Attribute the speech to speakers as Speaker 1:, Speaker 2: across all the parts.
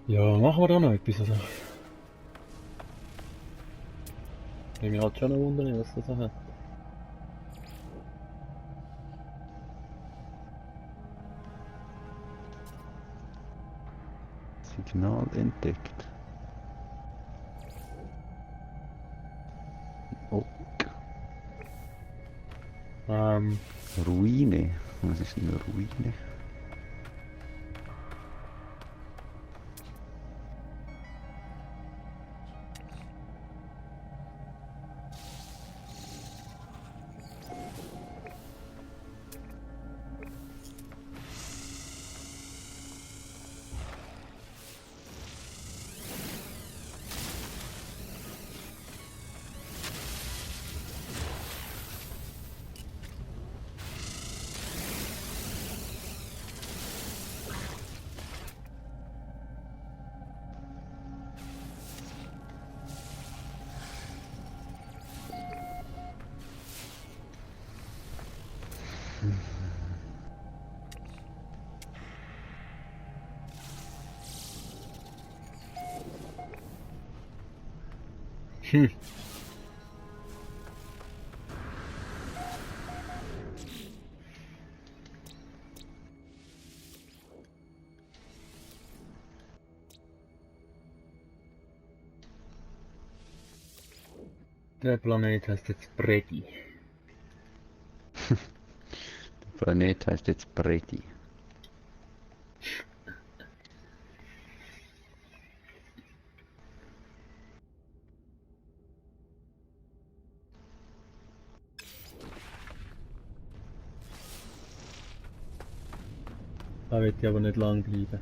Speaker 1: Ja, machen wir da noch etwas, also. Ich mich halt schon noch wundern, was das so hat.
Speaker 2: Signal entdeckt. Oh,
Speaker 1: Ähm,
Speaker 2: Ruine. Was ist eine Ruine?
Speaker 1: hm. Der Planet heißt jetzt Bredi.
Speaker 2: Der Planet heißt jetzt Bredi.
Speaker 1: Da wird ich aber nicht lang bleiben.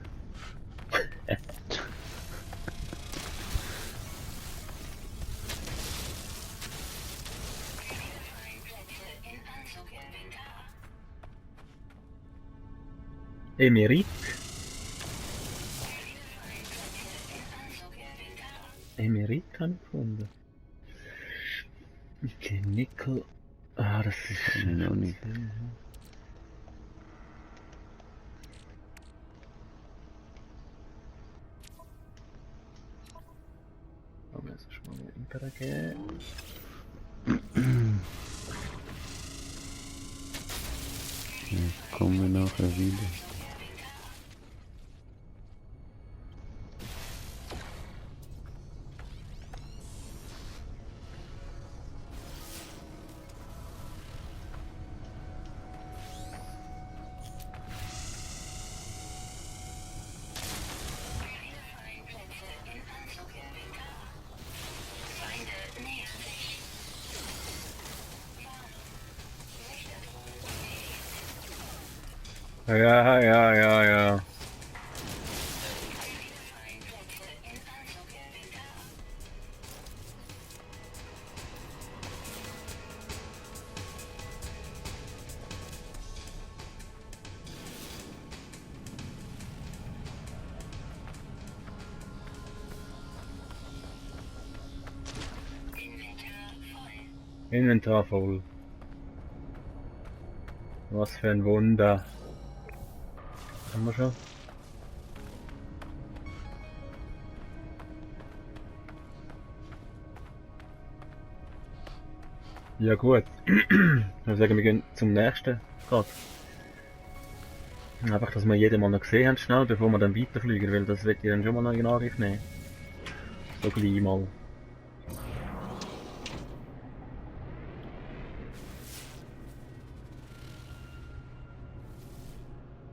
Speaker 1: Emerit? Emerit habe ich gefunden. Okay, Nickel. Ah, das ist
Speaker 2: Noch nicht.
Speaker 1: Aber es ist mal ein Imperer geben.
Speaker 2: Kommen wir nachher wieder.
Speaker 1: Ja. Inventar voll. Was für ein Wunder. Haben wir schon? Ja gut. Ich würde sagen, wir gehen zum nächsten Grad. Einfach, dass wir jeden mal noch gesehen haben, schnell, bevor wir dann weiterfliegen, weil das wird ich dann schon mal noch in Angriff nehmen. So gleich mal.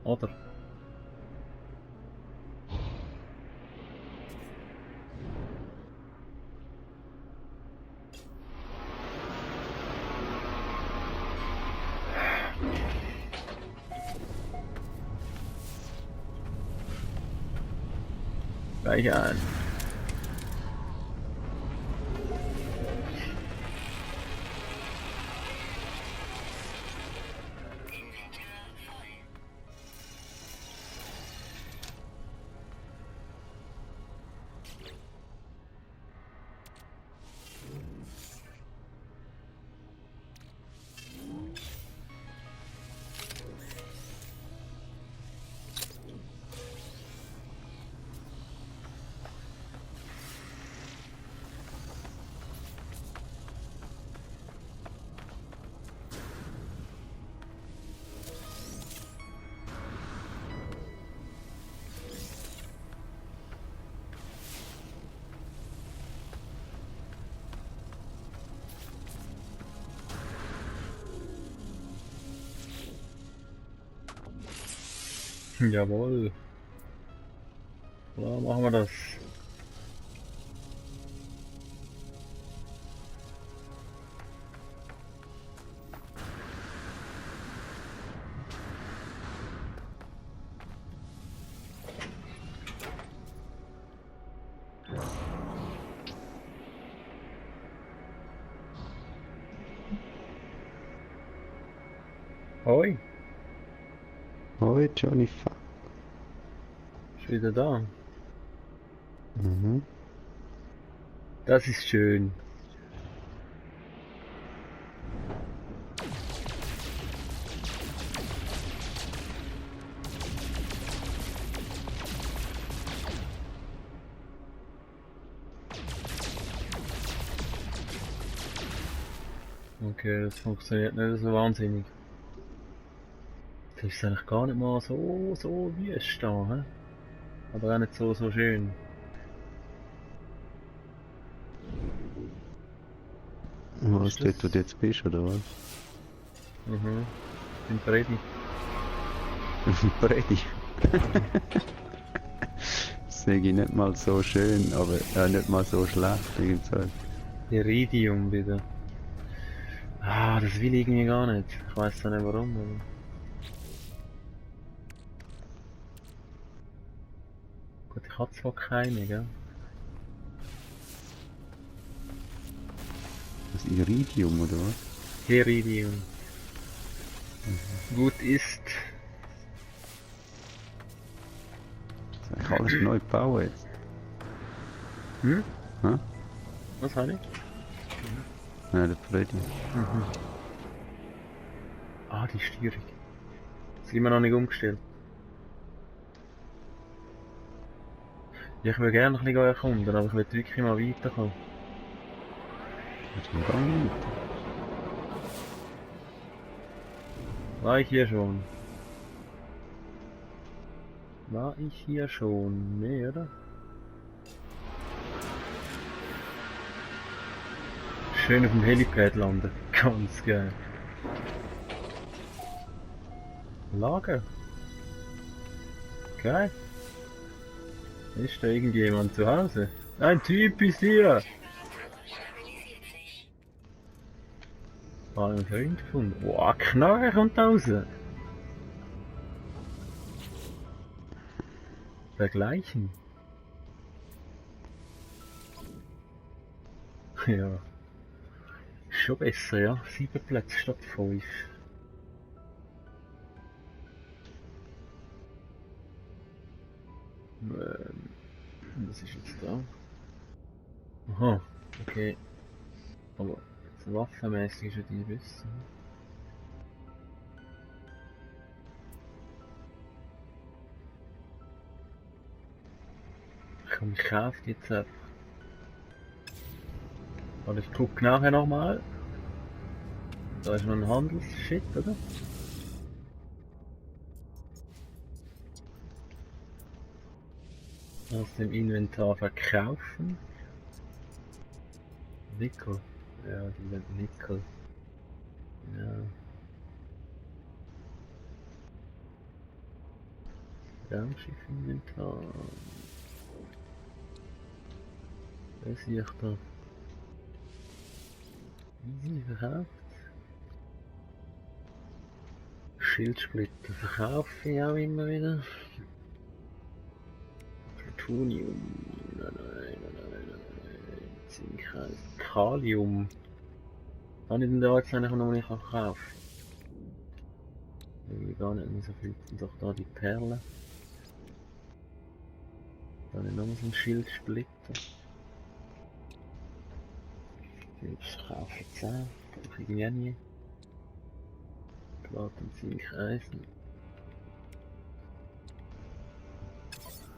Speaker 1: Oder? Speichern. Jawohl. So machen wir das. Hoi,
Speaker 2: Hoi, Johnny Fuck.
Speaker 1: ist wieder da.
Speaker 2: Mhm.
Speaker 1: Das ist schön. Okay, das funktioniert nicht so wahnsinnig. Das ist eigentlich gar nicht mal so wüst da, hä? Aber auch nicht so schön.
Speaker 2: Was
Speaker 1: Ist
Speaker 2: steht, wo
Speaker 1: das-
Speaker 2: du jetzt bist, oder was?
Speaker 1: Mhm. Ich bin ready.
Speaker 2: Brady. Sag ich nicht mal so schön, aber nicht mal so schlecht. Irgend so.
Speaker 1: Iridium wieder. Ah, das will ich irgendwie gar nicht. Ich weiß zwar nicht warum, aber... Gut, ich hatte zwar keine, gell?
Speaker 2: Das Iridium, oder was?
Speaker 1: Iridium. Gut ist.
Speaker 2: Das ist eigentlich alles neu gebaut jetzt.
Speaker 1: Hm?
Speaker 2: Hä?
Speaker 1: Was habe ich?
Speaker 2: Nein, der Brady.
Speaker 1: Mhm. Ah, die Steuerung. Das sind wir noch nicht umgestellt. Ja, ich will gerne ein bisschen erkunden, aber ich will wirklich mal weiterkommen.
Speaker 2: Das ist gar nicht.
Speaker 1: War ich hier schon? War ich hier schon? Nee, oder? Schön auf dem Helipad landen. Ganz geil. Lager. Geil. Ist da irgendjemand zu Hause? Ein Typ ist hier! Einen Freund gefunden. Wow, Knarre kommt da raus. Vergleichen. Ja. Schon besser, ja. 7 Plätze statt 5. Was ist jetzt da? Aha, okay. Aber jetzt waffenmäßig ist ja die besser. Komm, ich kaufe die jetzt ab. Aber ich gucke nachher nochmal. Da ist noch ein Handelsshit, oder? Aus dem Inventar verkaufen. Nickel. Ja, die sind Nickel. Ja. Raumschiff-Inventar. Was sehe ich da? Easy verkauft. Schildsplitter verkaufe ich auch immer wieder. Plutonium. Nein. Zinkeisen. Kalium. Habe ich denn da jetzt eigentlich noch nicht gekauft? Irgendwie gar nicht mehr so viel. Und doch da die Perle. Dann habe ich nochmal so einen Schildsplitter. Jetzt kaufe ich 10. Brauche ich irgendwie nie. Platin, Zinkeisen.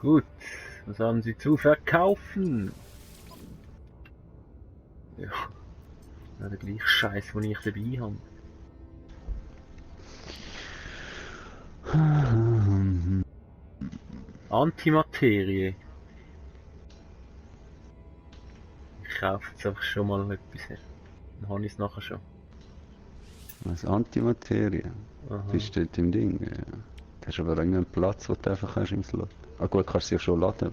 Speaker 1: Gut, was haben Sie zu verkaufen? Ja, ja der gleiche Scheiß, den ich dabei habe. Antimaterie. Ich kaufe jetzt einfach schon mal etwas her. Dann habe ich es nachher schon.
Speaker 2: Was Antimaterie?
Speaker 1: Aha.
Speaker 2: Bist du dort im Ding? Ja. Du hast aber irgendeinen Platz, wo du einfach hast im Slot. Ah gut, kannst du sie ja schon laden.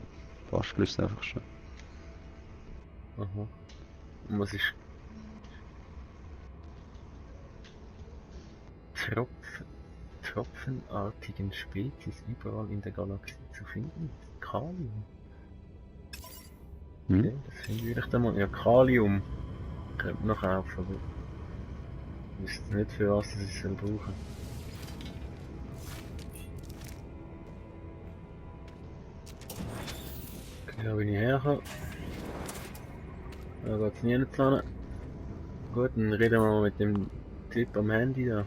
Speaker 2: Bastelst du einfach schon.
Speaker 1: Aha. Und was ist Tropfen, tropfenartigen Spezies überall in der Galaxie zu finden? Kalium.
Speaker 2: Hm?
Speaker 1: Okay, das finde ich dann mal. Ja, Kalium. Könnte man noch kaufen, aber ich wüsste nicht für was ich es brauchen. Okay, da bin ich hergekommen. Da geht's nie nicht hin. Gut, dann reden wir mal mit dem Typ am Handy da.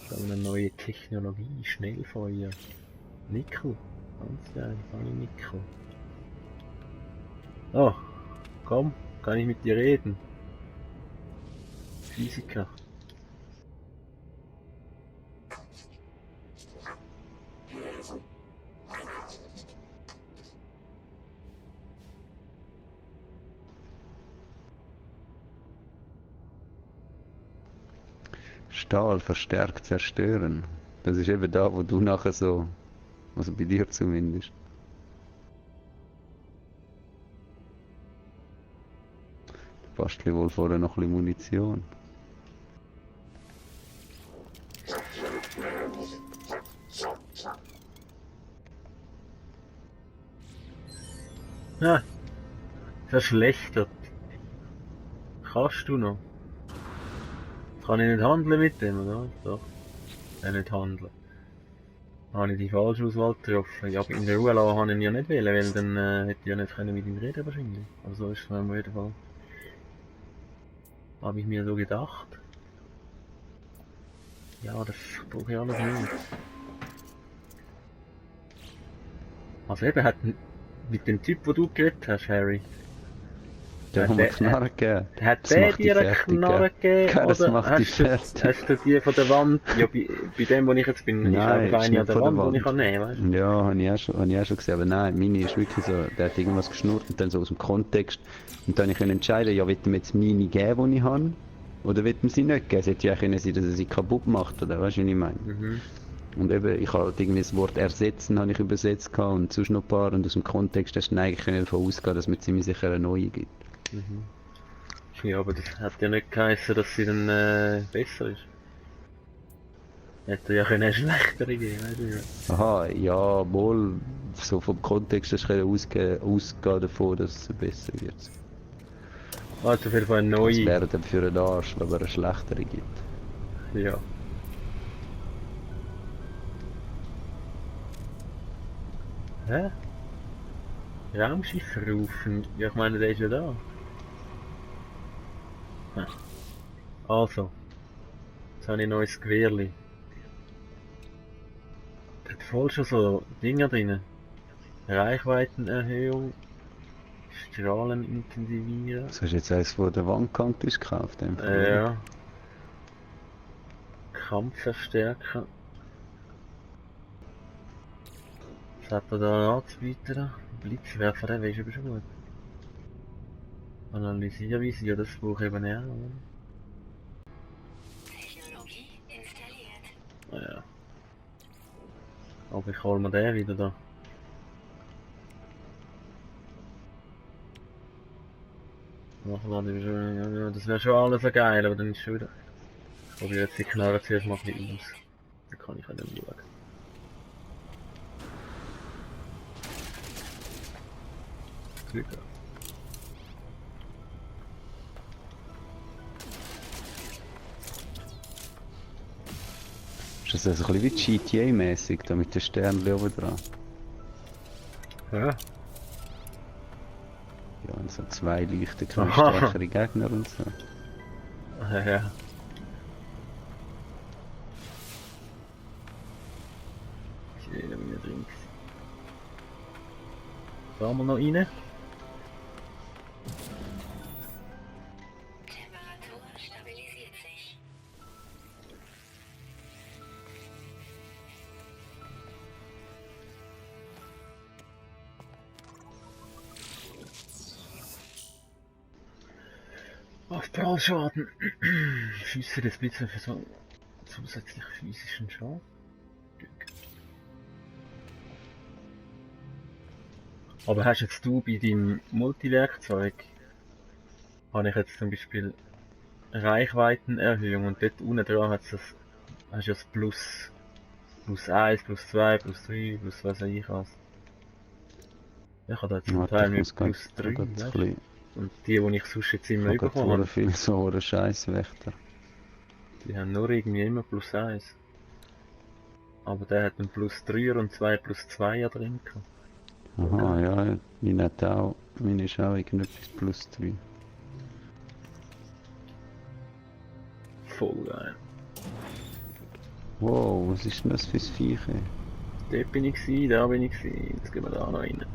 Speaker 1: So eine neue Technologie, Schnellfeuer. Nickel. Ganz geil, kann ich Nickel. Oh, komm, kann ich mit dir reden? Physiker.
Speaker 2: Stahl verstärkt zerstören. Das ist eben da, wo du nachher so, also bei dir zumindest. Du bastelst wohl vorher noch ein bisschen Munition.
Speaker 1: Ah, verschlechtert. Kannst du noch? Kann ich nicht handeln mit dem, oder? Doch. Nicht handeln. Habe ich die falsche Auswahl getroffen. Ja, aber in der Ruhe lassen habe ich ihn ja nicht wählen, weil dann hätte ich ja nicht können mit ihm reden wahrscheinlich. Aber so ist es auf jeden Fall. Habe ich mir so gedacht. Ja, das brauche ich alles nicht. Also eben, hat mit dem Typ, wo du geredet hast, Harry,
Speaker 2: Der hat mir Knarre gegeben.
Speaker 1: hat
Speaker 2: Das
Speaker 1: der
Speaker 2: macht dich
Speaker 1: dir eine
Speaker 2: fertig,
Speaker 1: Knarre
Speaker 2: gell?
Speaker 1: gegeben,
Speaker 2: Das
Speaker 1: oder
Speaker 2: macht dich fertig.
Speaker 1: hast du die von der Wand, ja bei dem wo ich jetzt bin, ist
Speaker 2: Nein,
Speaker 1: einfach
Speaker 2: ist
Speaker 1: eine an
Speaker 2: nicht
Speaker 1: der
Speaker 2: von der
Speaker 1: Wand, die ich
Speaker 2: Wand.
Speaker 1: kann nehmen, weißt du?
Speaker 2: Ja, habe ich auch schon gesehen. Aber nein, meine ist wirklich so, der hat irgendwas geschnurrt und dann so aus dem Kontext. Und dann konnte ich entscheiden, ja, will ihm jetzt meine geben, die ich habe? Oder will ihm sie nicht geben? Es hätte ja auch können sein, dass er sie kaputt macht, oder weißt du, was ich meine?
Speaker 1: Mhm.
Speaker 2: Und eben, ich habe halt irgendwie das Wort ersetzen, habe ich übersetzt gehabt und sonst noch ein paar. Und aus dem Kontext hast du dann eigentlich davon ausgehen, dass mir ziemlich sicher eine neue gibt.
Speaker 1: Mhm. Ja, aber das hat ja nicht geheißen, dass sie dann besser ist. Hätte ja können eine schlechtere geben, weißt du?
Speaker 2: Aha, ja, wohl, so vom Kontext hast du ausgehen davon, dass es besser wird.
Speaker 1: Also auf jeden Fall eine
Speaker 2: Das
Speaker 1: neue.
Speaker 2: wäre dann für einen Arsch, wenn es eine schlechtere gibt.
Speaker 1: Ja. Hä? Raumschiff rufen? Ja, ich meine, der ist ja da. Ah. Also, jetzt habe ich ein neues Gewehrli. Der hat voll schon so Dinger drin. Reichweitenerhöhung, Strahlen intensivieren.
Speaker 2: Das hast du jetzt eins von der Wandkante ist gekauft, einfach, oder?
Speaker 1: Ja. Kampfverstärker. Was hat er da anzubieten? Da? Blitzwerfer, der ist aber schon gut. Analysiervisier, das brauche ich eben auch, oder?
Speaker 3: Technologie installiert.
Speaker 1: Naja. Aber ich hol mir den wieder da. Ja, das wäre schon alles so geil, aber dann ist schon wieder. Ich probiere jetzt die Knarre zuerst mal ein bisschen aus. Dann kann ich auch dann schauen. Glück gehabt.
Speaker 2: Ist das also ein bisschen wie GTA-mäßig, da mit den Sternen oben dran?
Speaker 1: Ja.
Speaker 2: Ja, und so zwei leichte,
Speaker 1: Aha.
Speaker 2: stärkere Gegner und so.
Speaker 1: Ja. Ich will wieder drin. Fahren wir noch rein?
Speaker 3: Temperatur stabilisiert sich.
Speaker 1: Astralschaden. Schüsse des Blitzes für zusätzlich physischen Schaden. Aber hast jetzt du bei deinem Multiwerkzeug, habe ich jetzt zum Beispiel Reichweitenerhöhung und dort unten dran hat's das, hast du das plus 1, plus 2, plus 3, plus was weiß ich was. Ich habe da zum
Speaker 2: Warte,
Speaker 1: Teil
Speaker 2: ich
Speaker 1: mit
Speaker 2: muss grad,
Speaker 1: plus 3,
Speaker 2: grad ein
Speaker 1: weißt
Speaker 2: bisschen...
Speaker 1: du? Und die ich sonst jetzt immer
Speaker 2: Ich habe
Speaker 1: bekommen
Speaker 2: gerade
Speaker 1: habe,
Speaker 2: viel so einen Scheißwächter.
Speaker 1: die haben nur irgendwie immer plus 1. Aber der hat einen plus 3 und 2 plus 2 drin gehabt.
Speaker 2: Aha, ja, meine hat auch. Meine ist auch irgendetwas plus 3.
Speaker 1: Voll geil.
Speaker 2: Wow, was ist denn das fürs Viech? Ey?
Speaker 1: Dort bin ich gewesen, da bin ich gewesen. Jetzt gehen wir da noch rein.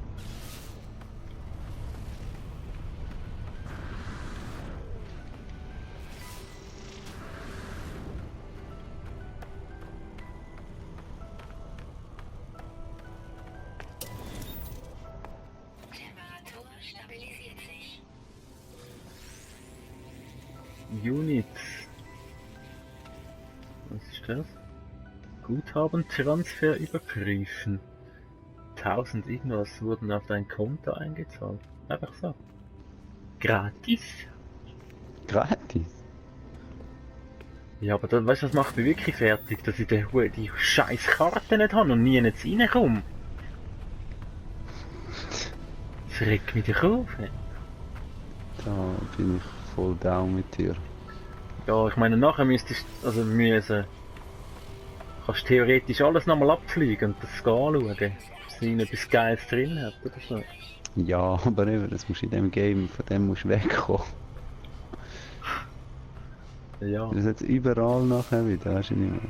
Speaker 3: Temperatur stabilisiert sich.
Speaker 1: Units. Was ist das? Guthabentransfer überprüfen. 1000 irgendwas wurden auf dein Konto eingezahlt. Einfach so. Gratis?
Speaker 2: Gratis?
Speaker 1: Ja, aber dann, weißt du, das macht mich wirklich fertig, dass ich die scheiß Karte nicht habe und nie jetzt reinkomme. Das regt mich doch auf. Ey.
Speaker 2: Da bin ich voll down mit dir.
Speaker 1: Ja, ich meine, nachher kannst du theoretisch alles nochmal abfliegen und das anschauen, ob sie etwas Geiles drin hat oder so.
Speaker 2: Ja, aber eben, das musst du in dem Game, von dem musst du wegkommen.
Speaker 1: Ja,
Speaker 2: Das ist jetzt überall nachher wieder, weißt du nicht mehr.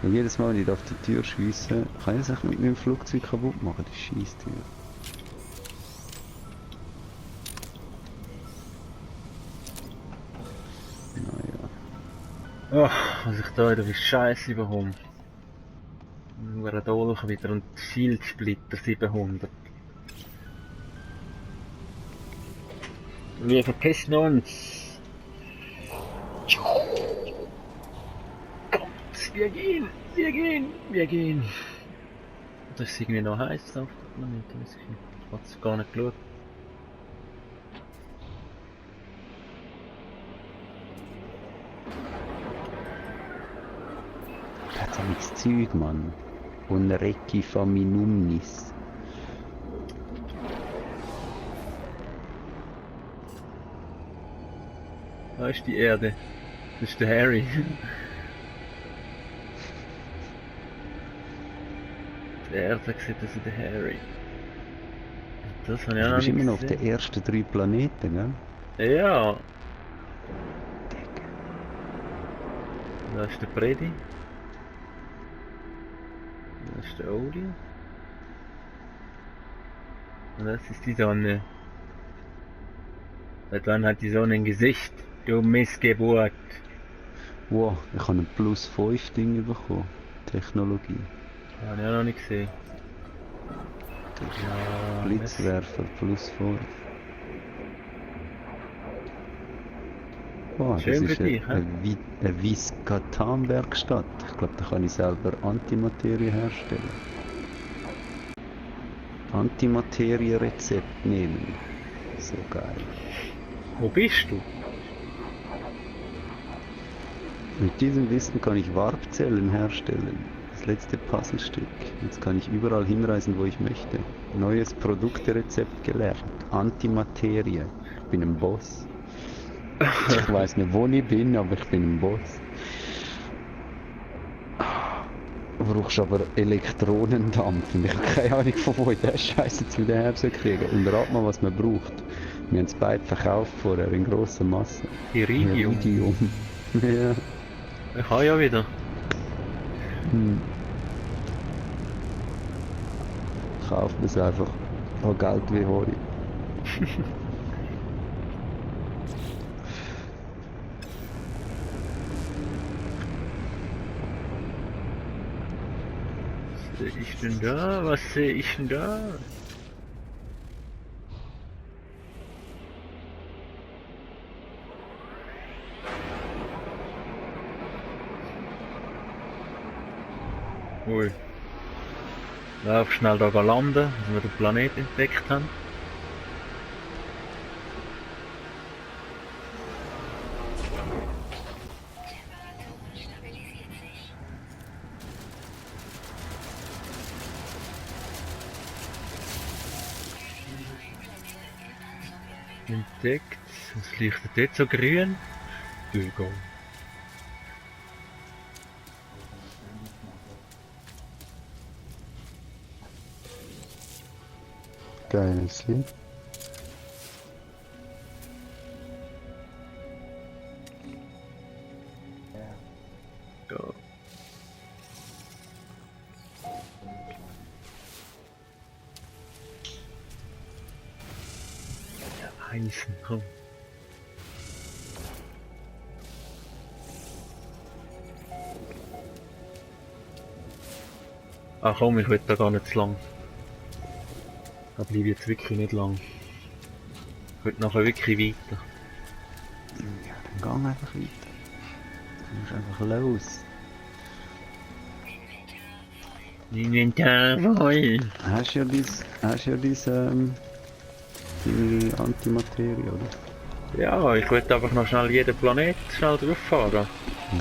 Speaker 2: Und jedes Mal, wenn ich auf die Tür schiesse, kann ich das echt mit meinem Flugzeug kaputt machen, die Scheisstür. Naja.
Speaker 1: oh, was ich da wieder für Scheiße bekomme. Nur ein Dolch wieder und Shield-Splitter 700. Wir verpissen uns. Kommt, wir gehen, wir gehen, wir gehen. Das ist irgendwie noch heiß auf dem Planeten. Ich hab's gar nicht geschaut.
Speaker 2: Da hat's auch nichts Zeug, Mann. Und Recki Faminumnis.
Speaker 1: Da ist die Erde. Das ist der Harry. Die Erde sieht das in der Harry. Das habe ich auch
Speaker 2: Du
Speaker 1: noch
Speaker 2: bist
Speaker 1: nicht
Speaker 2: immer noch auf den
Speaker 1: gesehen.
Speaker 2: ersten 3 Planeten, gell?
Speaker 1: Ja. Da ist der Bredi. Da ist der Oli. Und das ist die Sonne. Seit wann hat die Sonne ein Gesicht? Du Missgeburt.
Speaker 2: Wow, ich habe ein plus 5 Ding bekommen. Technologie.
Speaker 1: Habe ich auch noch nicht gesehen. Ja,
Speaker 2: Blitzwerfer plus 5. Wow, das
Speaker 1: Schön für
Speaker 2: ist
Speaker 1: dich, hä?
Speaker 2: eine Viscatan-Werkstatt. Ich glaube, da kann ich selber Antimaterie herstellen. Antimaterie-Rezept nehmen. So geil.
Speaker 1: Wo bist du?
Speaker 2: Mit diesem Wissen kann ich Warpzellen herstellen. Das letzte Puzzlestück. Jetzt kann ich überall hinreisen, wo ich möchte. Neues Produkterezept gelernt. Antimaterie. Ich bin ein Boss. Ich weiß nicht, wo ich bin, aber ich bin ein Boss. Du brauchst aber Elektronendampf. Und ich habe keine Ahnung, von wo ich den Scheiß jetzt wieder her soll kriegen. Und rat mal, was man braucht. Wir haben es beide verkauft vorher in grosser Masse.
Speaker 1: Iridium.
Speaker 2: Iridium. Ja.
Speaker 1: Ich habe ja wieder.
Speaker 2: Hm. Kauft man es einfach. An Geld wie Heu.
Speaker 1: Was sehe ich denn da? Was sehe ich denn da? Ui. Lauf schnell da landen, dass wir den Planet entdeckt haben.
Speaker 3: Temperatur stabilisiert sich.
Speaker 1: Entdeckt. Was leuchtet dort so grün? Dögo.
Speaker 2: Geiles Lied.
Speaker 1: Ja. Ja, Eisen, komm. Ach komm, ich will da gar nicht zu lang. Da bleibe ich jetzt wirklich nicht lang. Ich will nachher wirklich weiter.
Speaker 2: Ja, dann geh einfach weiter. Du musst einfach los.
Speaker 1: Inventar voll.
Speaker 2: Hast du ja deine Antimaterie, oder?
Speaker 1: Ja, ich will einfach noch schnell jeden Planet schnell drauf fahren.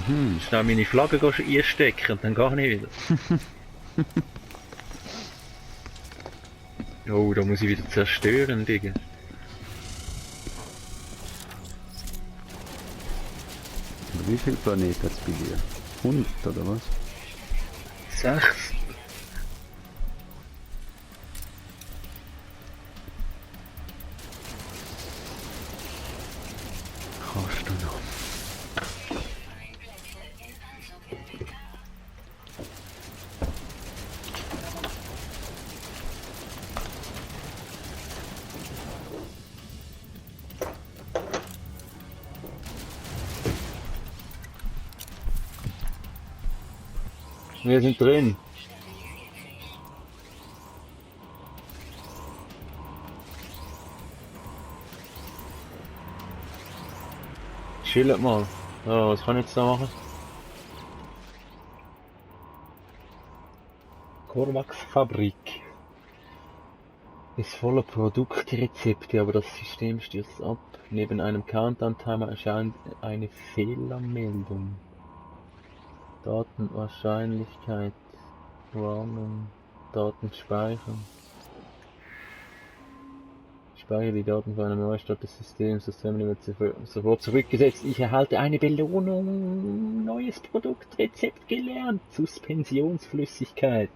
Speaker 2: Mhm.
Speaker 1: Schnell meine Flagge einstecken und dann gehe ich wieder. Oh, da muss ich wieder zerstören, Digga.
Speaker 2: Aber wie viele Planeten hat es bei dir? 100 oder was?
Speaker 1: 6.
Speaker 2: Kannst du noch?
Speaker 1: Wir sind drin. Chillt mal. Ja, was kann ich jetzt da machen? Corvax Fabrik. Ist voller Produktrezepte, aber das System stürzt ab. Neben einem Countdown-Timer erscheint eine Fehlermeldung. Datenwahrscheinlichkeit. Warnung. Daten speichern. Speichere die Daten für einen Neustart des Systems. Das Terminal wird sofort zurückgesetzt. Ich erhalte eine Belohnung. Neues Produktrezept gelernt. Suspensionsflüssigkeit.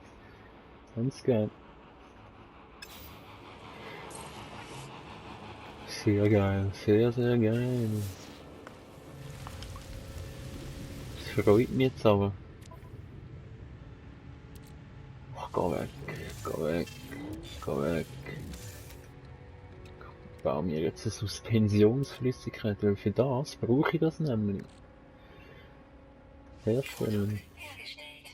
Speaker 1: Ganz geil. Sehr geil. Sehr, sehr geil. Das freut mich jetzt aber. Ach, geh weg. Geh weg. Geh weg. Ich baue mir jetzt eine Suspensionsflüssigkeit, weil für das brauche ich das nämlich. Herstellen.
Speaker 3: Hergestellt.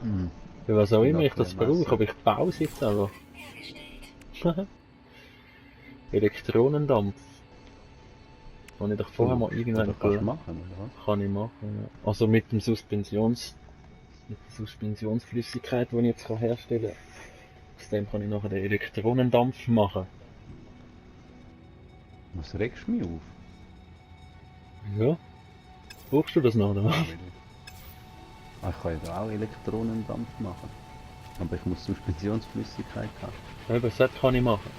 Speaker 2: Mhm.
Speaker 1: Für was auch immer ich
Speaker 2: Nachher
Speaker 1: das brauche,
Speaker 2: Messer.
Speaker 1: aber ich baue es jetzt einfach.
Speaker 3: Hergestellt.
Speaker 1: Elektronendampf. Kann ich doch vorher mal
Speaker 2: Oder
Speaker 1: irgendwann
Speaker 2: kannst du machen, oder was?
Speaker 1: kann ich machen. Ja. Also mit der Suspensionsflüssigkeit, die ich jetzt kann herstellen kann. Aus dem kann ich nachher den Elektronendampf machen.
Speaker 2: Was regst du mich auf?
Speaker 1: Ja. Brauchst du das noch, oder was?
Speaker 2: Ah, ich kann ja da auch Elektronendampf machen. Aber ich muss Suspensionsflüssigkeit haben.
Speaker 1: Ja, das kann ich machen.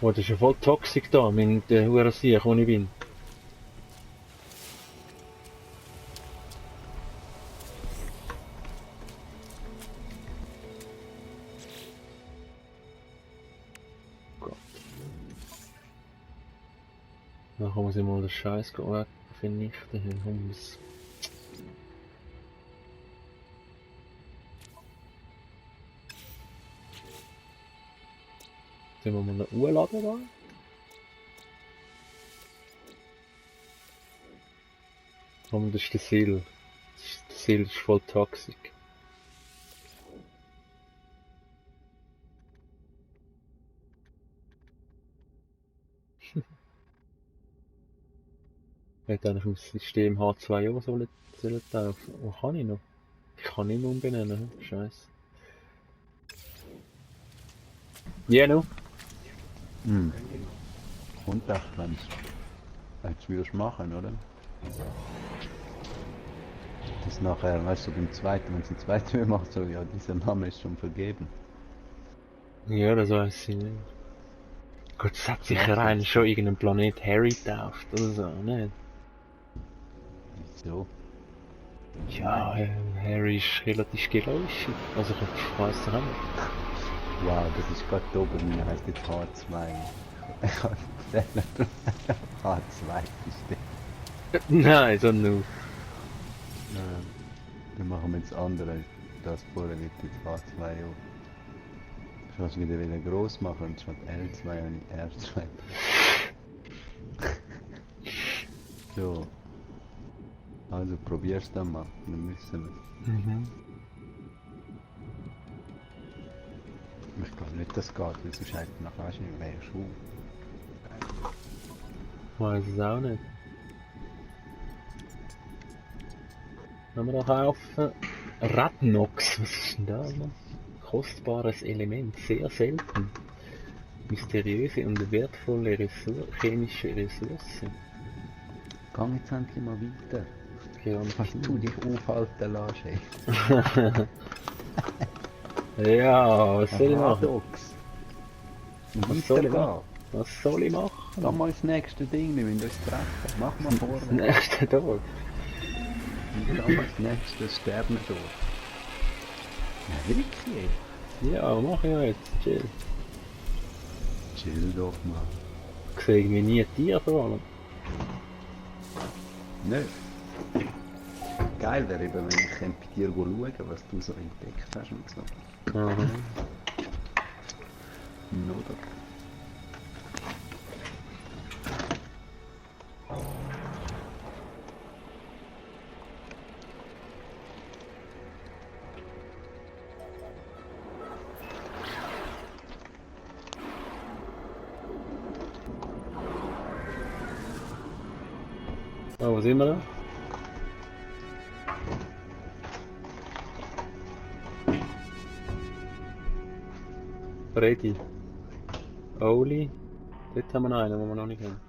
Speaker 1: Oh, das ist ja voll toxisch da, mit der Hurensiech, wo ich bin. Gott. Nachher muss ich mal den Scheiß vernichten, den Hummus. Sollen wir mal eine Uhr laden da? Komm, das ist der Seal. Der Seal ist voll toxisch. Hätte eigentlich im System H2O sollen taufen. Was kann ich noch? Ich kann nicht mehr umbenennen, hm? Scheiße. Ja, no.
Speaker 2: Hm. Und das, wenn es würdest machen, oder? Das nachher, weißt du, beim zweiten, wenn es ein zweiten macht, so, ja, dieser Name ist schon vergeben.
Speaker 1: Ja, das weiß ich nicht. Gut, es hat sicher einer schon irgendeinen Planet Harry getauft oder so, ne?
Speaker 2: Wieso?
Speaker 1: Ja, Harry ist relativ geräuschig. Also ich weiß es nicht.
Speaker 2: Wow, das ist gerade oben, mir heißt jetzt H2. Ich kann erzählen, H2 ist
Speaker 1: Nein, so nur.
Speaker 2: Dann machen wir jetzt andere. Das vorher wird jetzt H2 auch. Ich muss wieder groß machen und statt L2 und R2. So. Also probier's dann mal. Dann müssen wir.
Speaker 1: Mhm.
Speaker 2: Ich glaube nicht, dass es geht, weil sonst hätte ich nachher schon mehr Schuhe.
Speaker 1: Weiß es auch nicht. Haben wir doch kaufen. Radnox, was ist denn da? Mann? Kostbares Element, sehr selten. Mysteriöse und wertvolle chemische Ressourcen.
Speaker 2: Geh jetzt endlich mal weiter.
Speaker 1: Ja,
Speaker 2: Was du dich aufhalten lässt, ey.
Speaker 1: ja, was soll ich machen?
Speaker 2: Paradox. Und
Speaker 1: Was soll ich
Speaker 2: weiter
Speaker 1: machen? Was soll ich machen?
Speaker 2: Geh mal ins nächste Ding, wir müssen uns treffen. Mach mal
Speaker 1: Das
Speaker 2: vorwärts.
Speaker 1: nächste Tag.
Speaker 2: Geh mal ins nächste Sternendorf. Ja, wirklich?
Speaker 1: Ja, mach ich ja jetzt. Chill.
Speaker 2: Chill doch mal.
Speaker 1: Ich sehe irgendwie nie Tier vor allem.
Speaker 2: Nö. Geil wäre eben, wenn ich bei dir schauen könnte, was du so entdeckt hast und so.
Speaker 1: Aha.
Speaker 2: Oder?
Speaker 1: Oh, wo sind wir da? Freddy. Oli. Dort haben wir noch einen, den wir noch nicht kennen.